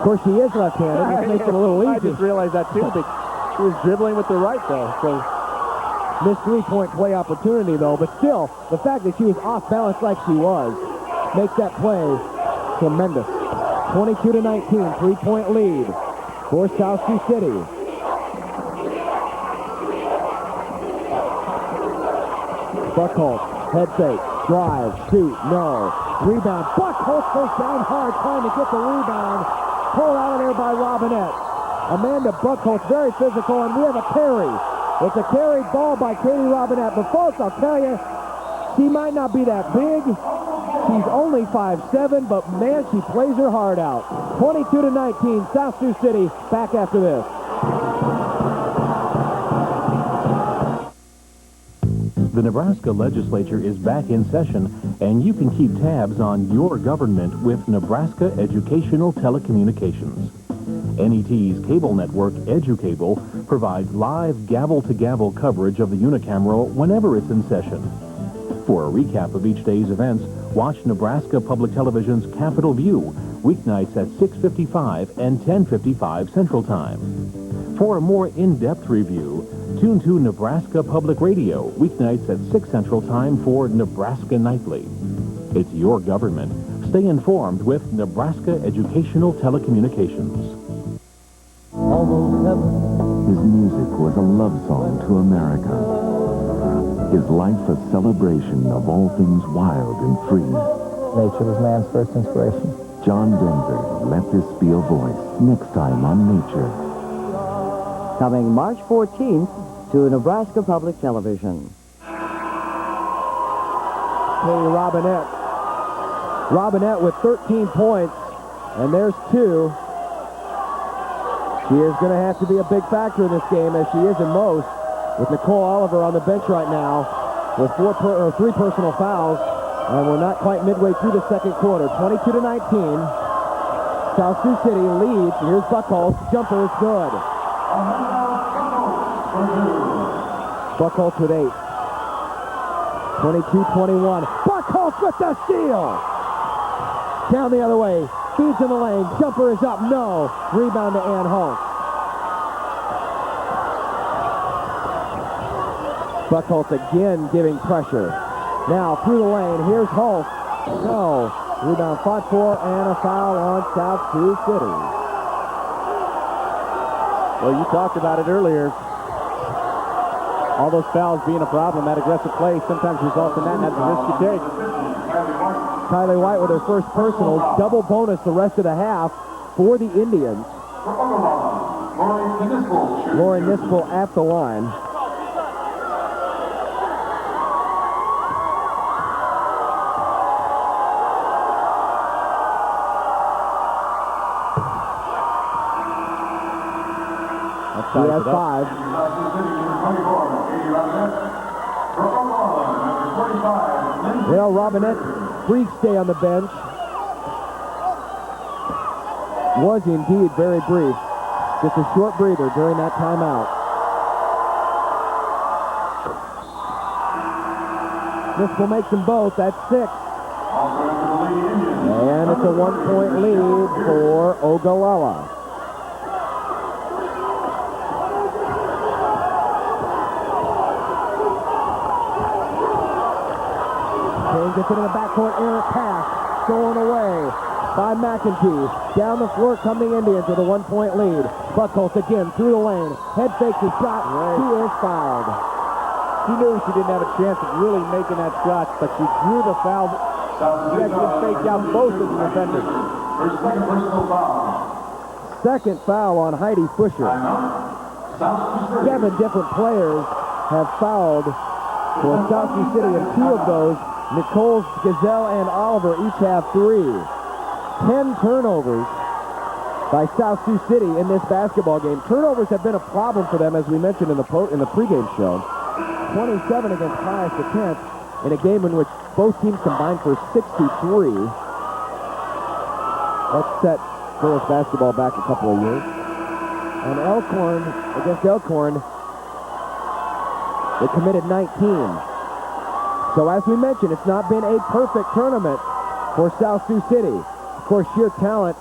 Of course, he is left-handed. This makes it a little easy. I just realized that, too. But he was dribbling with the right, though. So missed three-point play opportunity, though. But still, the fact that she was off balance like she was makes that play tremendous. 22-19, three-point lead for South Sioux City. Buckholz, head fake, drive, shoot, no. Rebound, Buckholz goes down hard trying to get the rebound. Pulled out of there by Robinette. Amanda Buckholz, very physical, and we have a carry. It's a carried ball by Katie Robinette. But folks, I'll tell you, she might not be that big. She's only 5'7", but man, she plays her heart out. 22-19, South Sioux City back after this. The Nebraska legislature is back in session, and you can keep tabs on your government with Nebraska Educational Telecommunications. NET's cable network, EduCable, provides live gavel-to-gavel coverage of the unicameral whenever it's in session. For a recap of each day's events, watch Nebraska Public Television's Capitol View, weeknights at 6:55 and 10:55 Central Time. For a more in-depth review, tune to Nebraska Public Radio, weeknights at 6 Central Time for Nebraska Nightly. It's your government. Stay informed with Nebraska Educational Telecommunications. Almost heaven. His music was a love song to America. His life a celebration of all things wild and free. Nature was man's first inspiration. John Denver, Let This Be a Voice, next time on Nature. Coming March 14th to Nebraska Public Television. Katie Robinette. Robinette with 13 points, and there's 2. She is going to have to be a big factor in this game, as she is in most, with Nicole Oliver on the bench right now with 3 personal fouls, and we're not quite midway through the second quarter. 22-19. South Sioux City leads. Here's Buckholz. Jumper is good. Buckholz with 8. 22-21. Buckholz with the steal. Down the other way. Feeds in the lane. Jumper is up. No. Rebound to Ann Holtz. Buckholz again giving pressure. Now through the lane. Here's Holtz. No. Rebound fought for and a foul on South Sioux City. Well, you talked about it earlier. All those fouls being a problem, that aggressive play sometimes results in that, and that's the risk you take. Kylie White with her first personal. Double bonus the rest of the half for the Indians. Lauren Nispel at the line. She has 5. Well, Robinette, brief stay on the bench. Was indeed very brief. Just a short breather during that timeout. Nispel makes them both. That's 6. And it's a 1-point lead for Ogallala. Gets into the backcourt, errant pass, stolen away by McEntee. Down the floor come the Indians with a 1-point lead. Buckholz again through the lane. Head fakes his shot. She is fouled. She knew she didn't have a chance of really making that shot, but she drew the foul. She actually faked out both of the defenders. Second foul on Heidi Fisher. 7 different players have fouled for South Sioux City, and 2 of those, Nicole Gazelle and Oliver, each have 3. 10 turnovers by South Sioux City in this basketball game. Turnovers have been a problem for them, as we mentioned in the pregame show. 27 against Pius X in a game in which both teams combined for 63. That set girls basketball back a couple of years. And Elkhorn, against Elkhorn, they committed 19. So as we mentioned, it's not been a perfect tournament for South Sioux City. Of course, sheer talent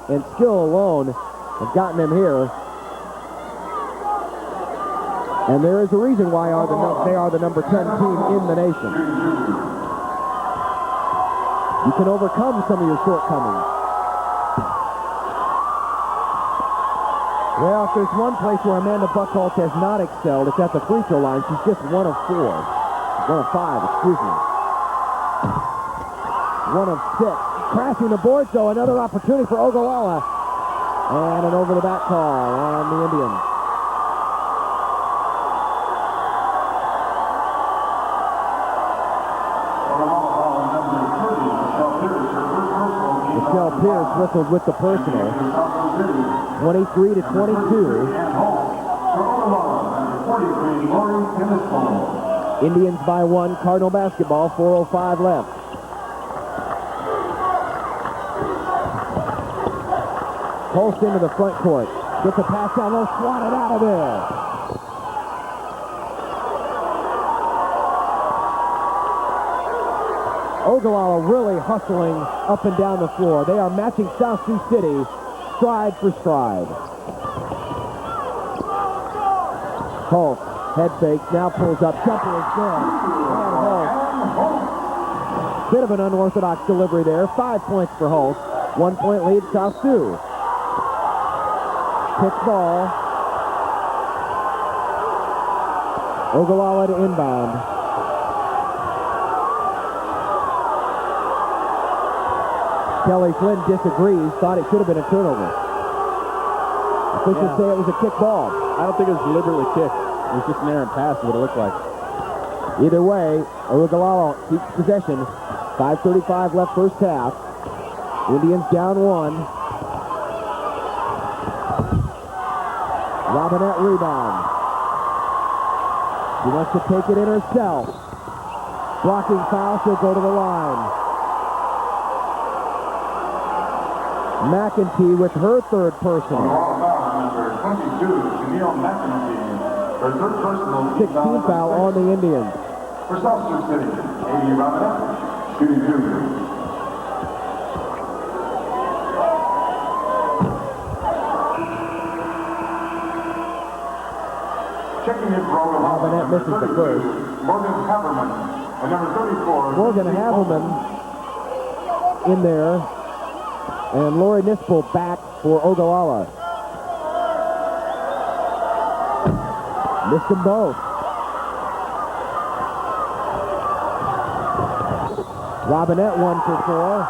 and skill alone have gotten them here. And there is a reason why they are the number 10 team in the nation. You can overcome some of your shortcomings. Well, if there's one place where Amanda Buckholz has not excelled, it's at the free throw line. She's just 1 of 4. 1 of 5, excuse me. 1 of 6. Crashing the boards, though. Another opportunity for Ogallala. And an over-the-back call on the Indians. Michelle Pierce whistled with the personal. 23 to 22. Indians by 1. Cardinal basketball. 4:05 left. Holst into the front court. Gets a pass down low. Swatted out of there. Ogallala really hustling up and down the floor. They are matching South Sioux City stride for stride. Holst, head fakes, now pulls up. Jumper is good. And Holst. Bit of an unorthodox delivery there. 5 points for Holst. 1 point lead, South Sioux. Pick ball. Ogallala to inbound. Kelly Flynn disagrees, thought it should have been a turnover. Officials say it was a kick ball. I don't think it was deliberately kicked. It was just an errant pass, what it looked like. Either way, Ogallala keeps possession. 5:35 left first half. Indians down 1. Robinette rebound. She wants to take it in herself. Blocking foul, she'll go to the line. McEntee with her third personal. 16 foul on the Indians. For South Sioux City, A.D. Robinette, shooting junior. Checking in for Ogallala. Robinette misses the first. Morgan Haberman, and number 34. Morgan Haberman in there. And Lori Nispel back for Ogallala. Missed them both. Robinette 1 for 4.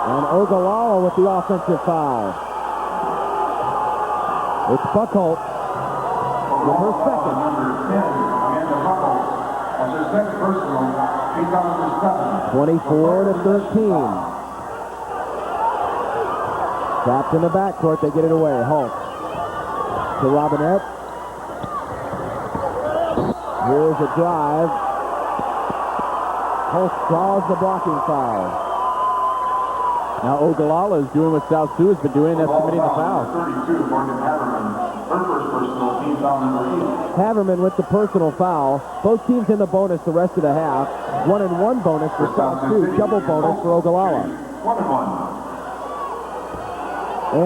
And Ogallala with the offensive foul. It's Buckholz with her second. Number 10, Amanda Buckholz, as her second personal. 24 to 13. Trapped in the backcourt, they get it away. Holst to Robinette. Here's a drive. Holst draws the blocking foul. Now Ogallala is doing what South Sioux has been doing, that's committing the foul. 32, Morgan Haberman. Her first personal, team foul number 8. Haberman with the personal foul. Both teams in the bonus the rest of the half. 1-and-1 bonus for South Sioux. Double bonus for Ogallala. 1-and-1.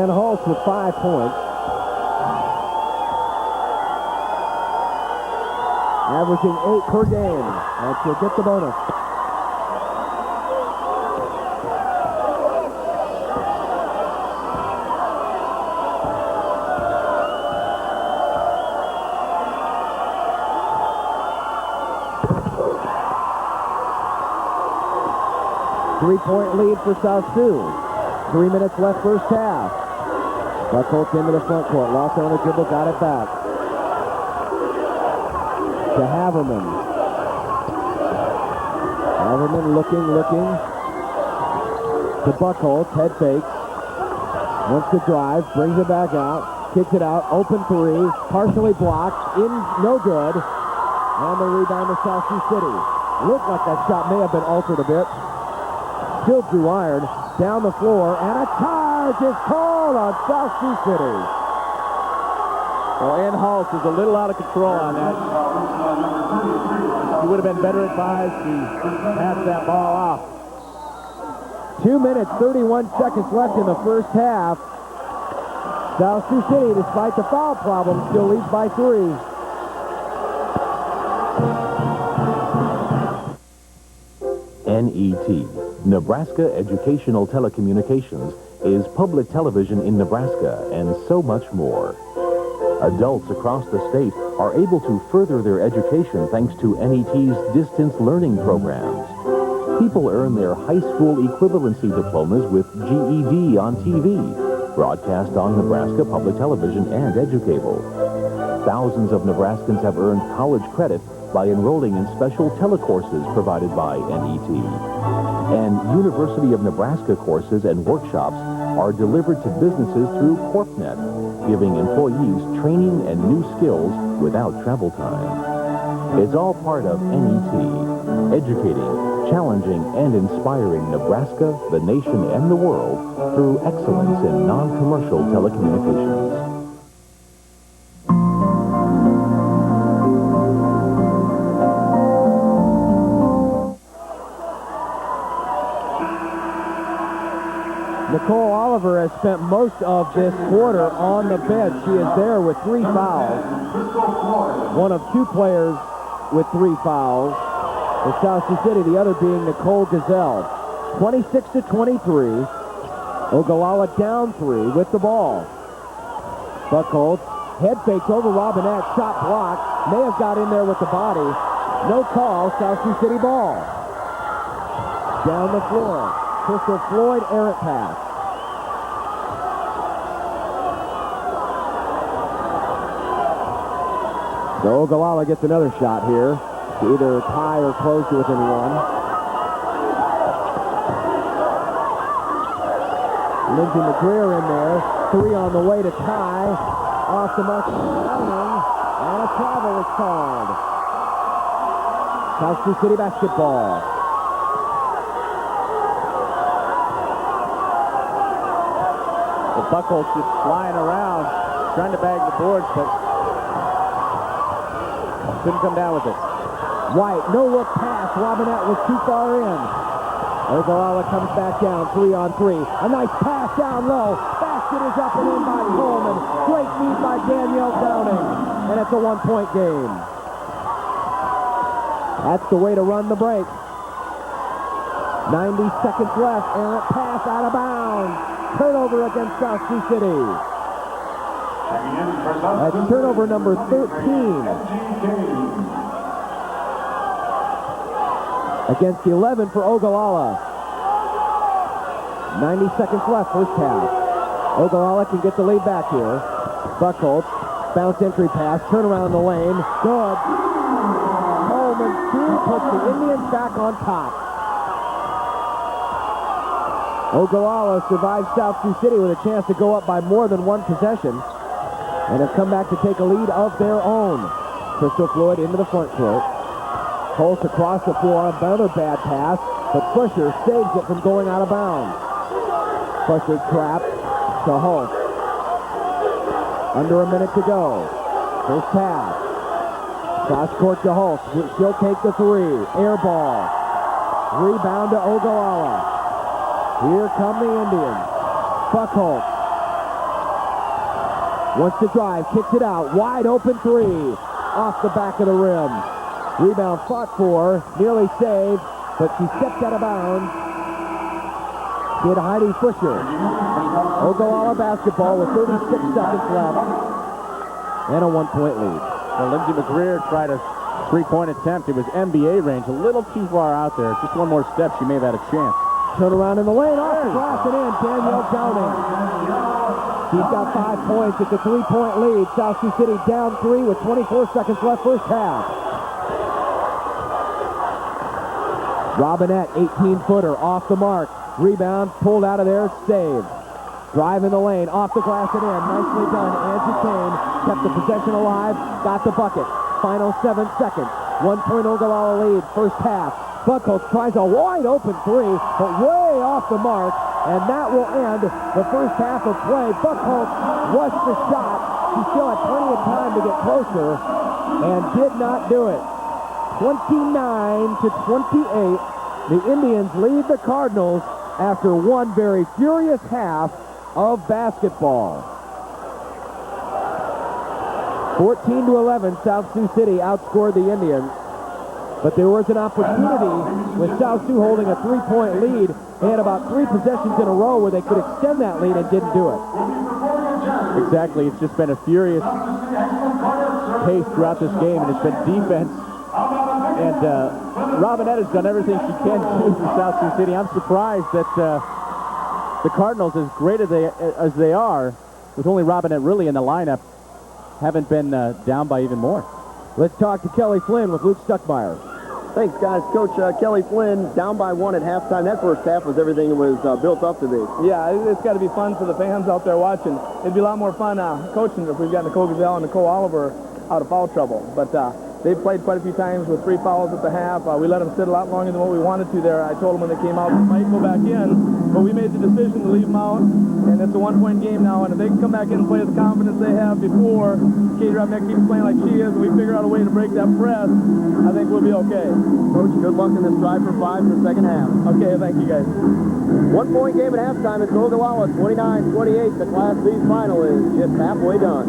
And Holst with 5 points. Averaging 8 per game. And she'll get the bonus. Three-point lead for South Sioux. 3 minutes left first half. Buckholz into the front court. Lost on the dribble, got it back. To Haberman. Haberman looking. To Buckholz, head fake. Wants to drive, brings it back out. Kicks it out, open three. Partially blocked, in, no good. And the rebound to South Sioux City. Looked like that shot may have been altered a bit. Still Drew Iron down the floor, and a charge is called on South Sioux City. Well, Ann Holst is a little out of control on that. He would have been better advised to pass that ball off. 2 minutes, 31 seconds left in the first half. South Sioux City, despite the foul problem, still leads by 3. NET, Nebraska Educational Telecommunications, is public television in Nebraska and so much more. Adults across the state are able to further their education thanks to NET's distance learning programs. People earn their high school equivalency diplomas with GED on TV, broadcast on Nebraska Public Television and Educable. Thousands of Nebraskans have earned college credit by enrolling in special telecourses provided by NET. And University of Nebraska courses and workshops are delivered to businesses through CorpNet, giving employees training and new skills without travel time. It's all part of NET, educating, challenging, and inspiring Nebraska, the nation, and the world through excellence in non-commercial telecommunications. Nicole Oliver has spent most of this quarter on the bench. She is there with 3 fouls. One of 2 players with 3 fouls. For South Sioux City, the other being Nicole Gazelle. 26-23. Ogallala down 3 with the ball. Buckholz head fakes over Robinette. Shot blocked. May have got in there with the body. No call. South Sioux City ball. Down the floor. Crystal Floyd, errant pass. So Ogallala gets another shot here to either tie or close to within 1. Lindsey McGreer in there. 3 on the way to tie. Off the mark. And a travel is called. South Sioux City basketball. Buckholz just flying around, trying to bag the boards, but couldn't come down with it. White, no look pass. Robinette was too far in. Ogallala comes back down, 3 on 3. A nice pass down low. Basket is up and in by Coleman. Great feed by Danielle Downing. And it's a 1-point game. That's the way to run the break. 90 seconds left. Errant pass out of bounds. Turnover against South Sioux City. That's turnover number 13. Against 11 for Ogallala. 90 seconds left, first half. Ogallala can get the lead back here. Buckholz, bounce entry pass, turn around in the lane. Good. Coleman puts the Indians back on top. Ogallala survives South Sioux City with a chance to go up by more than 1 possession and have come back to take a lead of their own. Crystal Floyd into the front court. Holtz across the floor, another bad pass, but Fusher saves it from going out of bounds. Fusher trapped to Holtz. Under a minute to go. First pass. Cross court to Holtz. She'll take the 3. Air ball. Rebound to Ogallala. Here come the Indians. Buckholz wants to drive, kicks it out. Wide open 3. Off the back of the rim. Rebound fought for, nearly saved, but she stepped out of bounds. Did Heidi Fusher. Ogallala basketball with 36 seconds left. And a 1-point lead. Well, Lindsey McGreer tried a 3-point attempt. It was NBA range, a little too far out there. Just one more step, she may have had a chance. Turn around in the lane, off the glass and in. Danielle Downing. She's got 5 points. It's a 3-point lead. South Sioux City down 3 with 24 seconds left, first half. Robinette, 18-footer, off the mark. Rebound, pulled out of there, saved. Drive in the lane, off the glass and in. Nicely done. Angie Kane kept the possession alive, got the bucket. Final 7 seconds. 1-point Ogallala lead, first half. Buckholz tries a wide open 3, but way off the mark, and that will end the first half of play. Buckholz rushed the shot. She still had plenty of time to get closer, and did not do it. 29-28. The Indians lead the Cardinals after one very furious half of basketball. 14-11, South Sioux City outscored the Indians. But there was an opportunity with South Sioux holding a three-point lead. They had about 3 possessions in a row where they could extend that lead and didn't do it. Exactly. It's just been a furious pace throughout this game, and it's been defense. And Robinette has done everything she can do for South Sioux City. I'm surprised that the Cardinals, as great as they are, with only Robinette really in the lineup, haven't been down by even more. Let's talk to Kelly Flynn with Luke Stuckmeyer. Thanks, guys. Coach Kelly Flynn, down by 1 at halftime. That first half was everything it was built up to be. Yeah, it's got to be fun for the fans out there watching. It'd be a lot more fun coaching if we've got Nicole Gazelle and Nicole Oliver out of foul trouble. But they've played quite a few times with 3 fouls at the half. We let them sit a lot longer than what we wanted to there. I told them when they came out they might go back in, but we made the decision to leave them out. And it's a 1-point game now, and if they can come back in and play with the confidence they have before, Katie Robinette keeps playing like she is, and we figure out a way to break that press, I think we'll be okay. Coach, good luck in this drive for 5 in the second half. Okay, thank you, guys. 1-point game at halftime. It's Ogallala 29-28. The Class B final is just halfway done.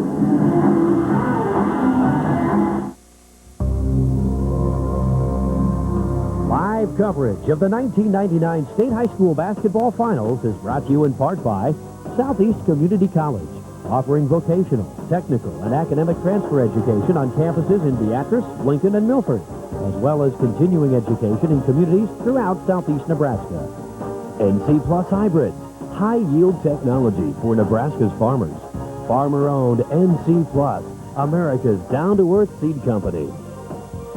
Live coverage of the 1999 State High School Basketball Finals is brought to you in part by Southeast Community College, offering vocational, technical, and academic transfer education on campuses in Beatrice, Lincoln, and Milford, as well as continuing education in communities throughout southeast Nebraska. NC Plus Hybrids, high-yield technology for Nebraska's farmers. Farmer-owned NC Plus, America's down-to-earth seed company.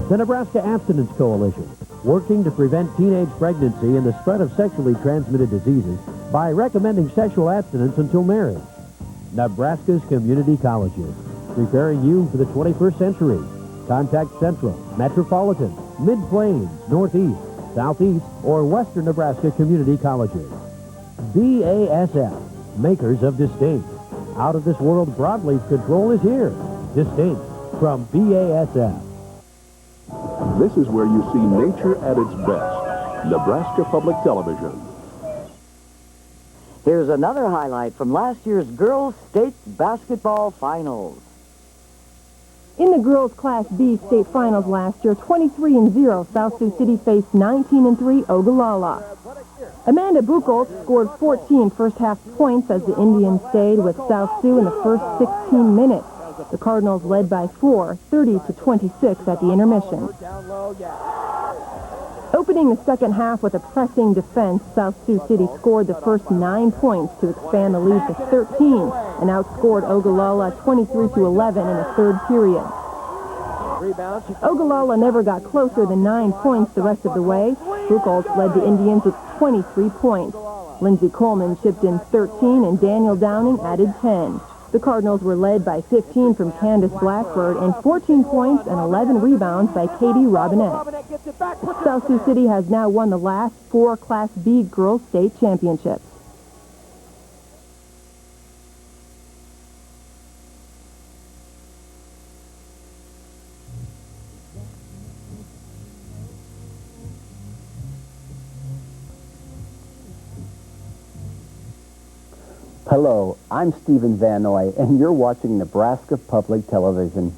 The Nebraska Abstinence Coalition, working to prevent teenage pregnancy and the spread of sexually transmitted diseases by recommending sexual abstinence until marriage. Nebraska's community colleges, preparing you for the 21st century. Contact Central, Metropolitan, Mid-Plains, Northeast, Southeast, or Western Nebraska community colleges. BASF, makers of Distinct. Out-of-this-world broadleaf control is here. Distinct from BASF. This is where you see nature at its best. Nebraska Public Television. Here's another highlight from last year's Girls State Basketball Finals. In the girls' Class B state finals last year, 23-0, South Sioux City faced 19-3 Ogallala. Amanda Buchholz scored 14 first-half points as the Indians stayed with South Sioux in the first 16 minutes. The Cardinals led by 4, 30-26 at the intermission. Opening the second half with a pressing defense, South Sioux City scored the first 9 points to expand the lead to 13 and outscored Ogallala 23-11 in the third period. Ogallala never got closer than 9 points the rest of the way. Buchholz led the Indians with 23 points. Lindsey Coleman chipped in 13 and Daniel Downing added 10. The Cardinals were led by 15 from Candace Blackbird and 14 points and 11 rebounds by Katie Robinette. South Sioux City has now won the last 4 Class B girls state championships. Hello, I'm Stephen Van Noy, and you're watching Nebraska Public Television.